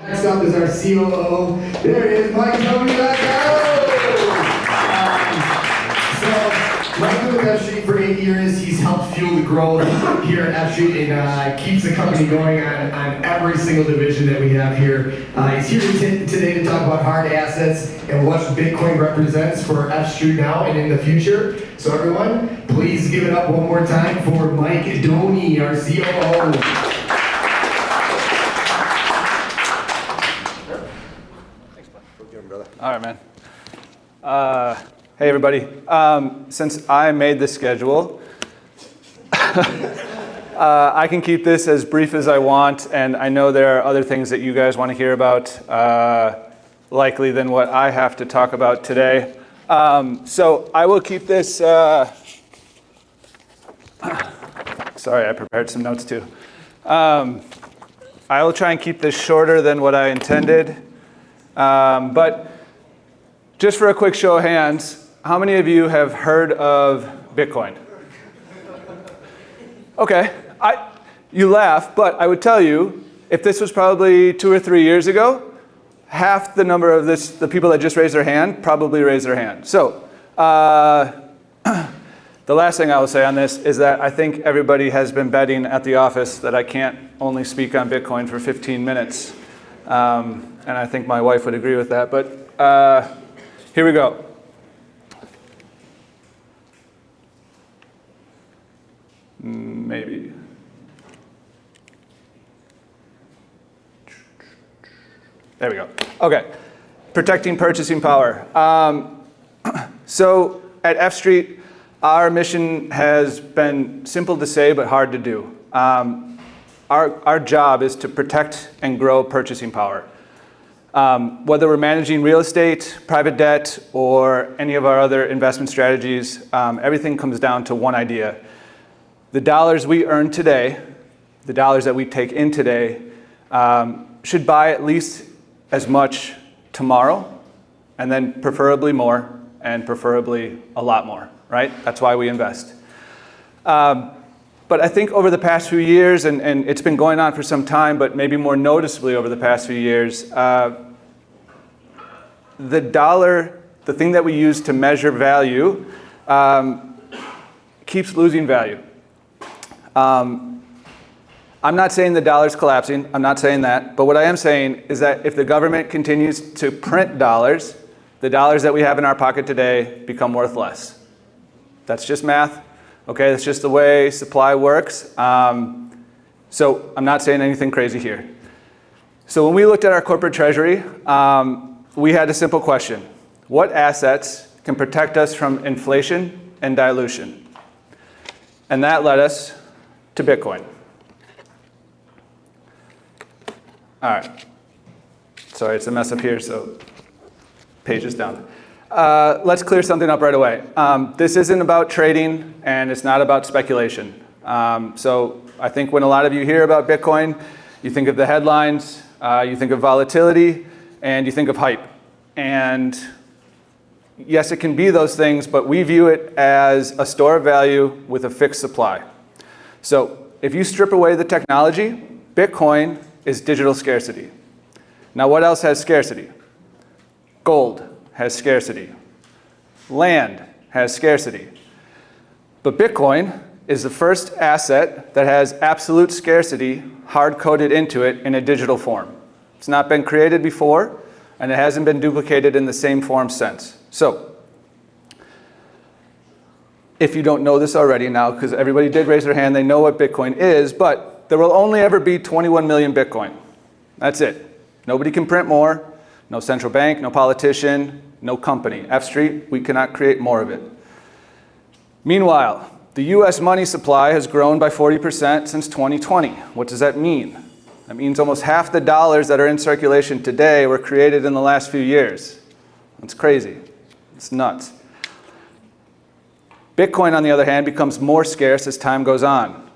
Next up is our COO. There he is, Mike So, Mike been with F Street for 8 years. He's helped fuel the growth here at F Street and keeps the company going on every single division that we have here. He's here today to talk about hard assets and what Bitcoin represents for F Street now and in the future. So everyone, please give it up one more time for Mike Doney, our COO. All right, man. Hey, everybody. Since I made the schedule, I can keep this as brief as I want, and I know there are other things that you guys want to hear about, likely than what I have to talk about today. So I will keep this. Sorry, I prepared some notes too. I will try and keep this shorter than what I intended. But just for a quick show of hands, how many of you have heard of Bitcoin? Okay, you laugh, but I would tell you, if this was probably 2 or 3 years ago, half the number of the people that just raised their hand probably raised their hand. So the last thing I will say on this is that I think everybody has been betting at the office that I can't only speak on Bitcoin for 15 minutes. And I think my wife would agree with that, but here we go. Maybe. There we go. Okay, protecting purchasing power. So at F Street, our mission has been simple to say, but hard to do. Our job is to protect and grow purchasing power. Whether we're managing real estate, private debt, or any of our other investment strategies, everything comes down to one idea. The dollars we earn today, the dollars that we take in today, should buy at least as much tomorrow, and then preferably more, and preferably a lot more, right? That's why we invest. But I think over the past few years, and it's been going on for some time, but maybe more noticeably over the past few years, the dollar, the thing that we use to measure value, keeps losing value. I'm not saying the dollar's collapsing, I'm not saying that, but what I am saying is that if the government continues to print dollars, the dollars that we have in our pocket today become worth less. That's just math, okay? That's just the way supply works. So I'm not saying anything crazy here. So when we looked at our corporate treasury, we had a simple question. What assets can protect us from inflation and dilution? And that led us to Bitcoin. All right. Sorry, it's a mess up here, so pages down. Let's clear something up right away. This isn't about trading, and it's not about speculation. So I think when a lot of you hear about Bitcoin, you think of the headlines, you think of volatility, and you think of hype. And yes, it can be those things, but we view it as a store of value with a fixed supply. So if you strip away the technology, Bitcoin is digital scarcity. Now, what else has scarcity? Gold has scarcity. Land has scarcity. But Bitcoin is the first asset that has absolute scarcity hard-coded into it in a digital form. It's not been created before, and it hasn't been duplicated in the same form since. So, if you don't know this already now, because everybody did raise their hand, they know what Bitcoin is, but there will only ever be 21 million Bitcoin. That's it. Nobody can print more, no central bank, no politician, no company. F Street, we cannot create more of it. Meanwhile, the US money supply has grown by 40% since 2020. What does that mean? That means almost half the dollars that are in circulation today were created in the last few years. That's crazy. It's nuts. Bitcoin, on the other hand, becomes more scarce as time goes on.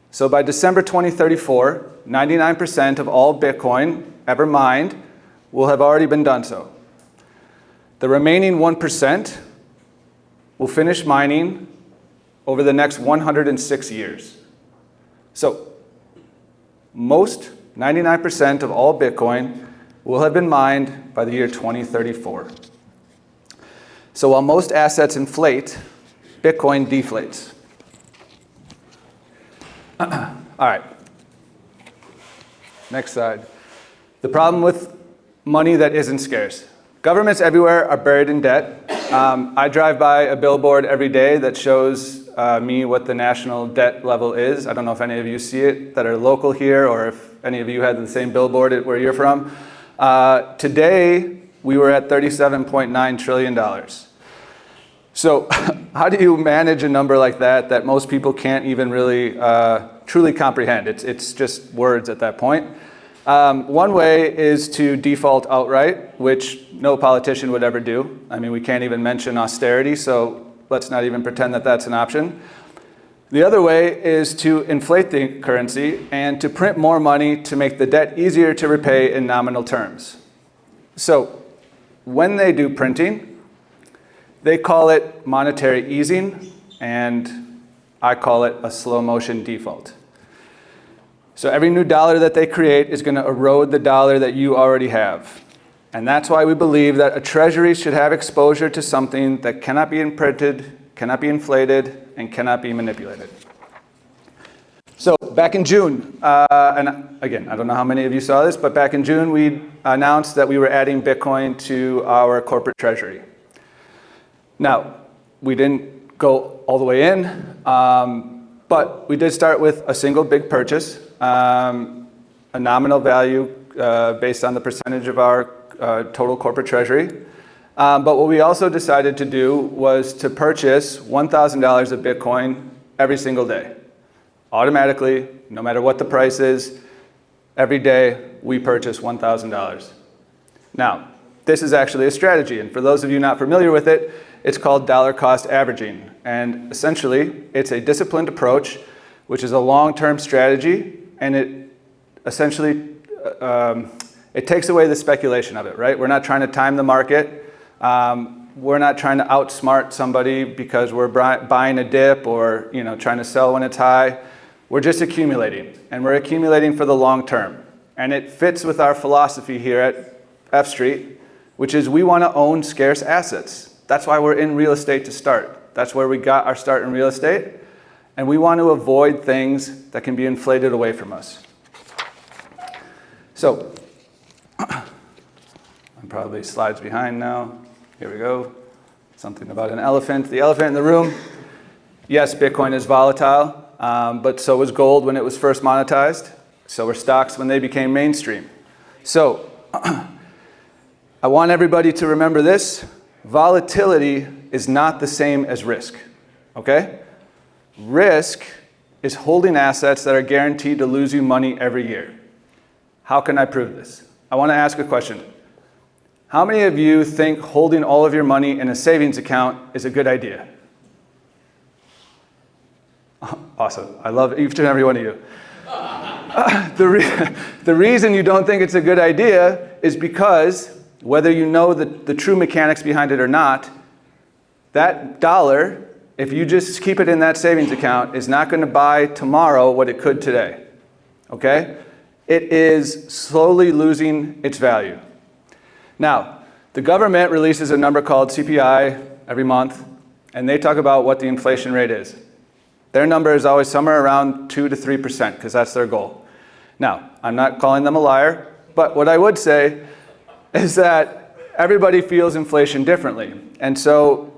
So by December 2034, 99% of all Bitcoin ever mined will have already been done so. The remaining 1% will finish mining over the next 106 years. So most, 99% of all Bitcoin will have been mined by the year 2034. So while most assets inflate, Bitcoin deflates. All right. Next slide. The problem with money that isn't scarce. Governments everywhere are buried in debt. I drive by a billboard every day that shows me what the national debt level is. I don't know if any of you see it that are local here, or if any of you had the same billboard where you're from. Today, we were at $37.9 trillion. So how do you manage a number like that most people can't even really truly comprehend? It's just words at that point. One way is to default outright, which no politician would ever do. I mean, we can't even mention austerity, so let's not even pretend that that's an option. The other way is to inflate the currency and to print more money to make the debt easier to repay in nominal terms. So when they do printing, they call it monetary easing, and I call it a slow motion default. So every new dollar that they create is going to erode the dollar that you already have. And that's why we believe that a treasury should have exposure to something that cannot be imprinted, cannot be inflated, and cannot be manipulated. So back in June, and again, I don't know how many of you saw this, but back in June, we announced that we were adding Bitcoin to our corporate treasury. Now, we didn't go all the way in, but we did start with a single big purchase, a nominal value based on the percentage of our total corporate treasury. But what we also decided to do was to purchase $1,000 of Bitcoin every single day. Automatically, no matter what the price is, every day we purchase $1,000. Now, this is actually a strategy, and for those of you not familiar with it, it's called dollar cost averaging. And essentially, it's a disciplined approach, which is a long-term strategy, and it essentially it takes away the speculation of it, right? We're not trying to time the market. We're not trying to outsmart somebody because we're buying a dip or trying to sell when it's high. We're just accumulating, and we're accumulating for the long term. And it fits with our philosophy here at F Street, which is we want to own scarce assets. That's why we're in real estate to start. That's where we got our start in real estate. And we want to avoid things that can be inflated away from us. So, I'm probably slides behind now. Here we go. Something about an elephant. The elephant in the room. Yes, Bitcoin is volatile, but so was gold when it was first monetized. So were stocks when they became mainstream. So, I want everybody to remember this. Volatility is not the same as risk, okay? Risk is holding assets that are guaranteed to lose you money every year. How can I prove this? I want to ask a question. How many of you think holding all of your money in a savings account is a good idea? Awesome. I love each and every one of you. The reason you don't think it's a good idea is because whether you know the true mechanics behind it or not, that dollar, if you just keep it in that savings account, is not going to buy tomorrow what it could today. Okay? It is slowly losing its value. Now, the government releases a number called CPI every month, and they talk about what the inflation rate is. Their number is always somewhere around 2 to 3%, because that's their goal. Now, I'm not calling them a liar, but what I would say is that everybody feels inflation differently. And so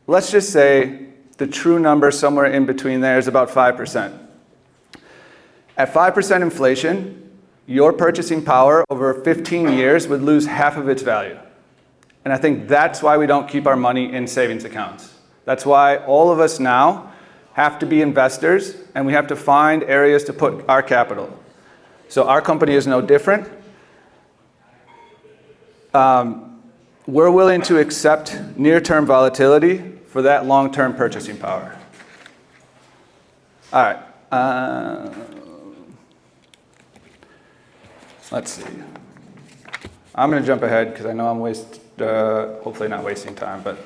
let's just say the true number somewhere in between there is about 5%. At 5% inflation, your purchasing power over 15 years would lose half of its value. And I think that's why we don't keep our money in savings accounts. That's why all of us now have to be investors, and we have to find areas to put our capital. So our company is no different. We're willing to accept near-term volatility for that long-term purchasing power. All right. Let's see. I'm going to jump ahead because I know I'm hopefully not wasting time, but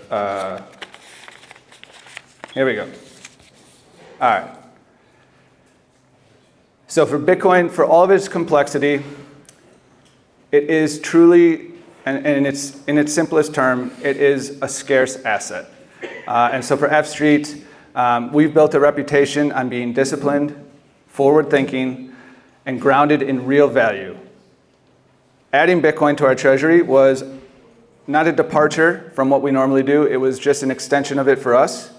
here we go. All right. So for Bitcoin, for all of its complexity, it is truly, and it's in its simplest term, it is a scarce asset. And so for F Street, we've built a reputation on being disciplined, forward-thinking, and grounded in real value. Adding Bitcoin to our treasury was not a departure from what we normally do. It was just an extension of it for us.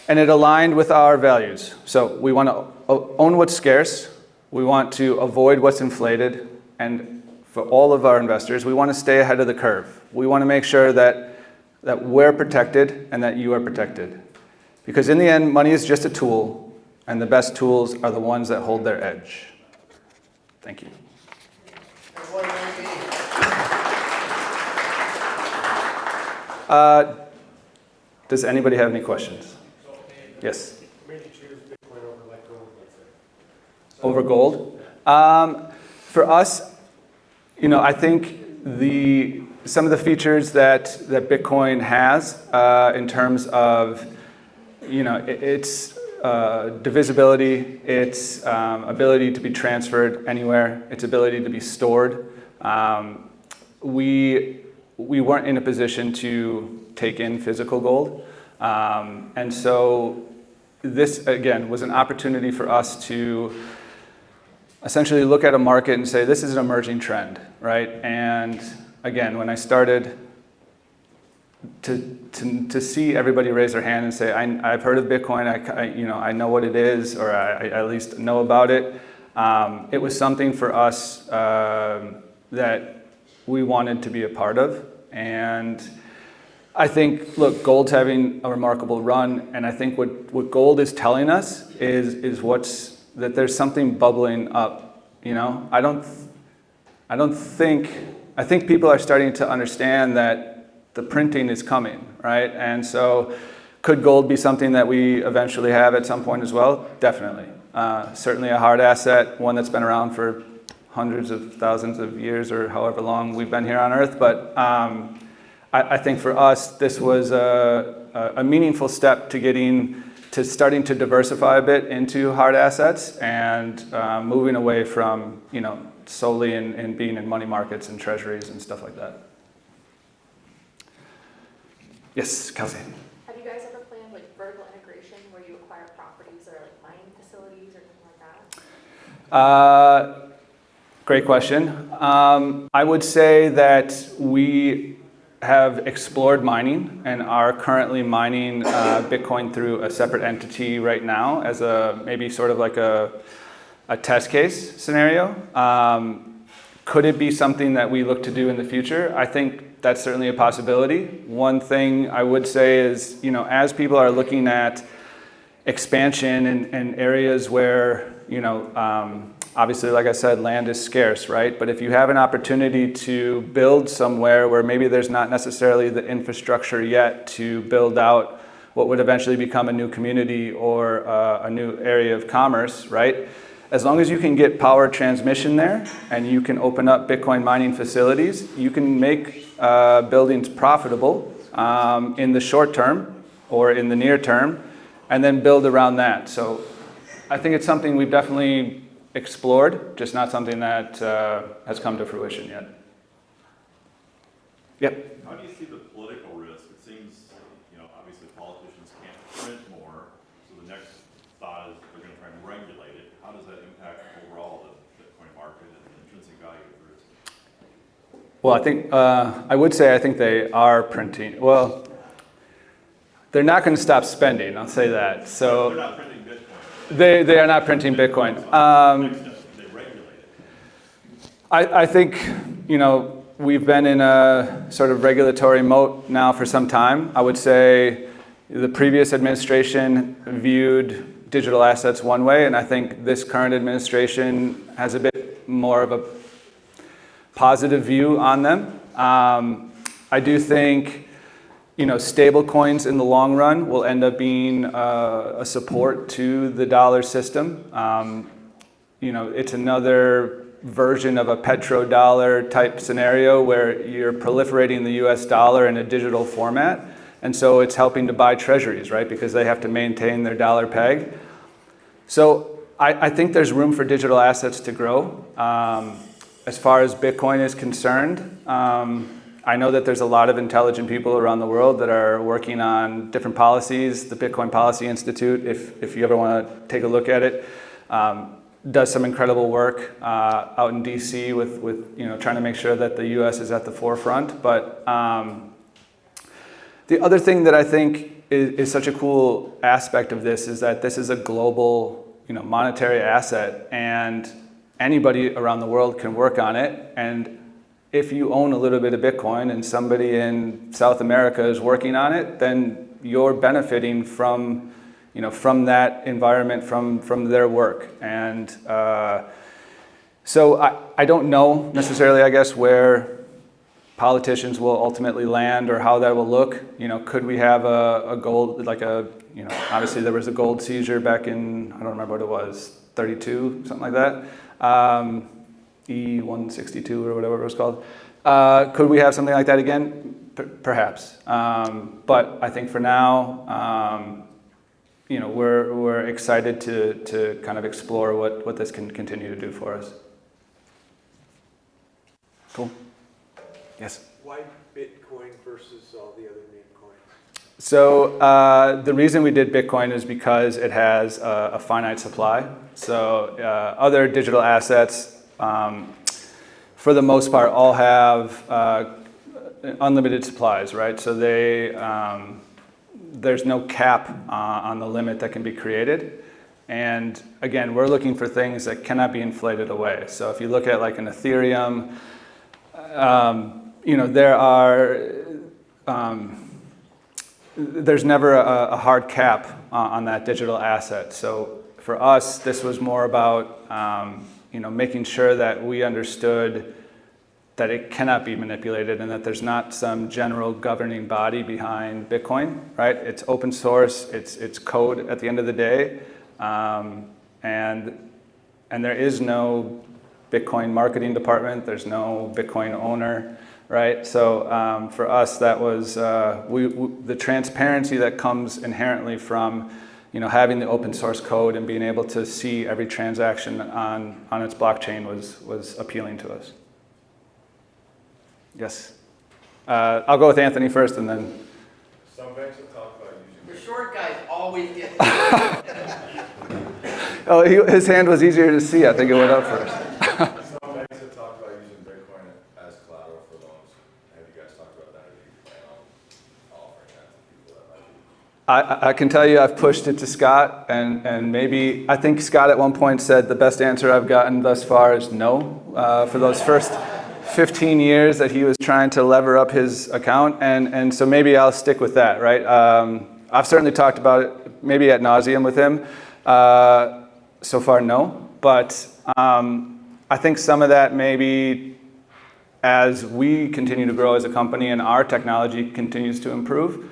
And it aligned with our values. So we want to own what's scarce. We want to avoid what's inflated. And for all of our investors, we want to stay ahead of the curve. We want to make sure that we're protected and that you are protected. Because in the end, money is just a tool, and the best tools are the ones that hold their edge. Thank you. Does anybody have any questions? Yes? What made you choose Bitcoin over like gold, let's say? Over gold? For us, I think some of the features that Bitcoin has in terms of, its divisibility, its ability to be transferred anywhere, its ability to be stored. We weren't in a position to take in physical gold. And so this, again, was an opportunity for us to essentially look at a market and say, this is an emerging trend, right? And again, when I started to see everybody raise their hand and say, I've heard of Bitcoin, I know what it is, or I at least know about it. It was something for us that we wanted to be a part of. And I think, look, gold's having a remarkable run, and I think what gold is telling us is that there's something bubbling up. I think people are starting to understand that the printing is coming, right? And so could gold be something that we eventually have at some point as well? Definitely. Certainly a hard asset, one that's been around for hundreds of thousands of years or however long we've been here on Earth. But I think for us, this was a meaningful step to starting to diversify a bit into hard assets and moving away from, solely in being in money markets and treasuries and stuff like that. Yes, Kelsey. Have you guys ever planned like vertical integration where you acquire properties or like mining facilities or something like that? Great question. I would say that we have explored mining and are currently mining Bitcoin through a separate entity right now as maybe sort of like a test case scenario. Could it be something that we look to do in the future? I think that's certainly a possibility. One thing I would say is, as people are looking at expansion in areas where, obviously, like I said, land is scarce, right? But if you have an opportunity to build somewhere where maybe there's not necessarily the infrastructure yet to build out what would eventually become a new community or a new area of commerce, right? As long as you can get power transmission there and you can open up Bitcoin mining facilities, you can make buildings profitable in the short term or in the near term, and then build around that. So I think it's something we've definitely explored, just not something that has come to fruition yet. Yep. How do you see the political risk? It seems, obviously politicians can't print more, so the next thought is they're going to try and regulate it. How does that impact overall the Bitcoin market and the intrinsic value of risk? Well, I think they are printing. Well, they're not going to stop spending, I'll say that. So they're not printing Bitcoin. They are not printing Bitcoin. They regulate it. I think, we've been in a sort of regulatory moat now for some time. I would say the previous administration viewed digital assets one way, and I think this current administration has a bit more of a positive view on them. I do think, stable coins in the long run will end up being a support to the dollar system. It's another version of a petrodollar type scenario where you're proliferating the US dollar in a digital format. And so it's helping to buy treasuries, right? Because they have to maintain their dollar peg. So I think there's room for digital assets to grow. as far as Bitcoin is concerned, I know that there's a lot of intelligent people around the world that are working on different policies. The Bitcoin Policy Institute, if you ever want to take a look at it, does some incredible work out in DC with trying to make sure that the U.S. is at the forefront. But the other thing that I think is such a cool aspect of this is that this is a global, monetary asset, and anybody around the world can work on it. And if you own a little bit of Bitcoin and somebody in South America is working on it, then you're benefiting from that environment, from their work. And so I don't know necessarily, I guess, where politicians will ultimately land or how that will look. Could we have a gold, obviously there was a gold seizure back in, I don't remember what it was, 32, something like that. E162 or whatever it was called. Could we have something like that again? Perhaps. But I think for now, we're excited to kind of explore what this can continue to do for us. Cool. Yes? Why Bitcoin versus all the other meme coins? So the reason we did Bitcoin is because it has a finite supply. So other digital assets, for the most part, all have unlimited supplies, right? So there's no cap on the limit that can be created. And again, we're looking for things that cannot be inflated away. So if you look at like an Ethereum, there's never a hard cap on that digital asset. So for us, this was more about making sure that we understood that it cannot be manipulated and that there's not some general governing body behind Bitcoin, right? It's open source, it's code at the end of the day, and there is no Bitcoin marketing department, there's no Bitcoin owner, right? So for us, that was the transparency that comes inherently from having the open source code and being able to see every transaction on its blockchain was appealing to us. Yes. I'll go with Anthony first and then. Some banks have talked about using The short guys always get. Oh, his hand was easier to see. I think it went up first. Some banks have talked about using Bitcoin as collateral for loans. Have you guys talked about that? Or do you plan on offering that to people that might be? I can tell you I've pushed it to Scott, and maybe, I think Scott at one point said the best answer I've gotten thus far is no, for those first 15 years that he was trying to lever up his account, and so maybe I'll stick with that, right? I've certainly talked about it maybe ad nauseum with him. So far, no, but I think some of that maybe as we continue to grow as a company and our technology continues to improve,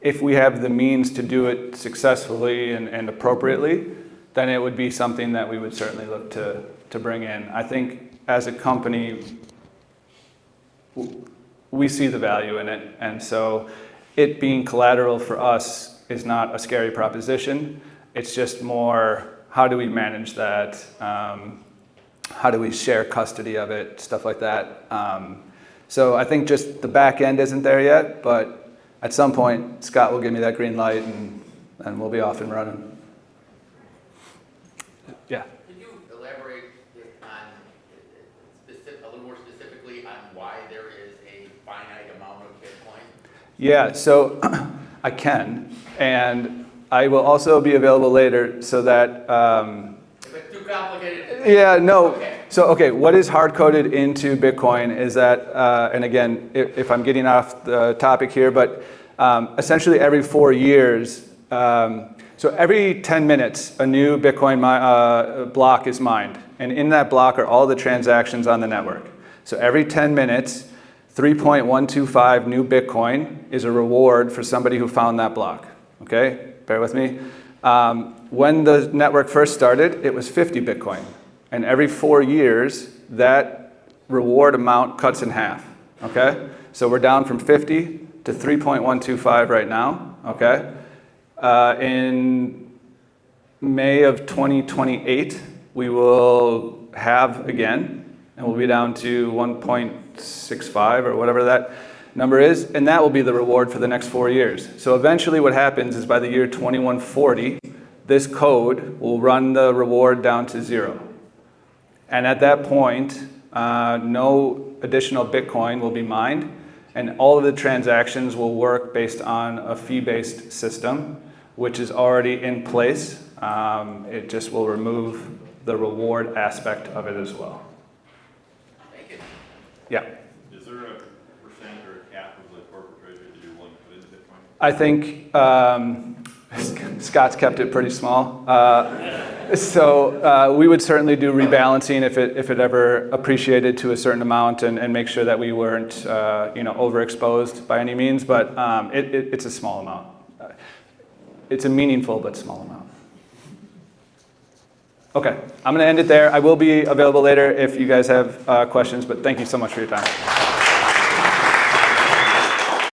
if we have the means to do it successfully and appropriately, then it would be something that we would certainly look to bring in. I think as a company, we see the value in it, and so it being collateral for us is not a scary proposition. It's just more, how do we manage that? How do we share custody of it? Stuff like that. So I think just the back end isn't there yet, but at some point, Scott will give me that green light and we'll be off and running. Yeah. Could you elaborate on, a little more specifically on why there is a finite amount of Bitcoin? Yeah, so I can, and I will also be available later so that. If it's too complicated. Yeah, no. Okay. So, okay, what is hard-coded into Bitcoin is that, and again, if I'm getting off the topic here, but essentially every 4 years, so every 10 minutes, a new Bitcoin block is mined. And in that block are all the transactions on the network. So every 10 minutes, 3.125 new Bitcoin is a reward for somebody who found that block. Okay, bear with me. When the network first started, it was 50 Bitcoin. And every 4 years, that reward amount cuts in half. Okay, so we're down from 50 to 3.125 right now. Okay. In May of 2028, we will have again, and we'll be down to 1.65 or whatever that number is, and that will be the reward for the next 4 years. So eventually what happens is by the year 2140, this code will run the reward down to 0. And at that point, no additional Bitcoin will be mined, and all of the transactions will work based on a fee-based system, which is already in place. It just will remove the reward aspect of it as well. Thank you. Yeah. Is there a percent or a cap of the corporate treasury that you're willing to put into Bitcoin? I think Scott's kept it pretty small. So we would certainly do rebalancing if it ever appreciated to a certain amount and make sure that we weren't overexposed by any means, but it's a small amount. It's a meaningful but small amount. Okay, I'm going to end it there. I will be available later if you guys have questions, but thank you so much for your time.